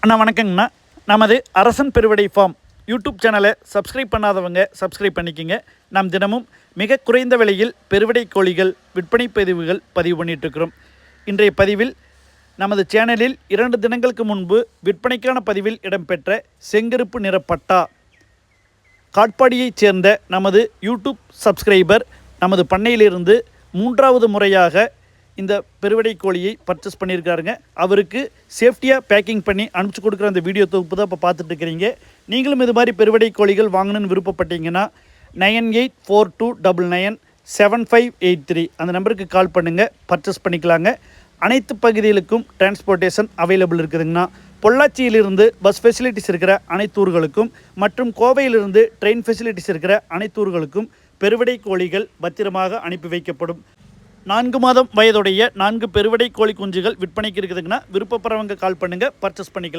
அண்ணா வணக்கங்கண்ணா. நமது அரசன் பெருவடை form YouTube சேனலை சப்ஸ்கிரைப் பண்ணாதவங்க சப்ஸ்கிரைப் பண்ணிக்கோங்க. நாம் தினமும் மிக குறைந்த விலையில் பெருவடை கோழிகள் விற்பனை பதிவுகள் பதிவு பண்ணிகிட்ருக்கிறோம். இன்றைய பதிவில் நமது சேனலில் 2 தினங்களுக்கு முன்பு விற்பனைக்கான பதிவில் இடம்பெற்ற செங்கருப்பு நிறப்பட்டா காட்பாடியைச் சேர்ந்த நமது யூடியூப் சப்ஸ்கிரைபர் நமது பண்ணையிலிருந்து 3வது முறையாக இந்த பெருவடை கோழியை பர்ச்சேஸ் பண்ணியிருக்காருங்க. அவருக்கு சேஃப்டியாக பேக்கிங் பண்ணி அனுப்பிச்சி கொடுக்குற அந்த வீடியோ தொகுப்பு தான் இப்போ பார்த்துட்டு இருக்கிறீங்க. நீங்களும் இது மாதிரி பெருவடை கோழிகள் வாங்கணுன்னு விருப்பப்பட்டீங்கன்னா 9842997583 அந்த நம்பருக்கு கால் பண்ணுங்கள், பர்ச்சேஸ் பண்ணிக்கலாங்க. அனைத்து பகுதிகளுக்கும் டிரான்ஸ்போர்ட்டேஷன் அவைலபிள் இருக்குதுங்கண்ணா. பொள்ளாச்சியிலிருந்து பஸ் ஃபெசிலிட்டிஸ் இருக்கிற அனைத்து ஊர்களுக்கும் மற்றும் கோவையிலிருந்து ட்ரெயின் ஃபெசிலிட்டிஸ் இருக்கிற அனைத்து ஊர்களுக்கும் பெருவடை கோழிகள் பத்திரமாக அனுப்பி வைக்கப்படும். 4 மாதம் வயதுடைய 4 பெருவடை கோழி குஞ்சுகள் விற்பனைக்கு இருக்குதுங்கன்னா விருப்பப்படுறவங்க கால் பண்ணுங்கள், பர்ச்சேஸ் பண்ணிக்கலாம்.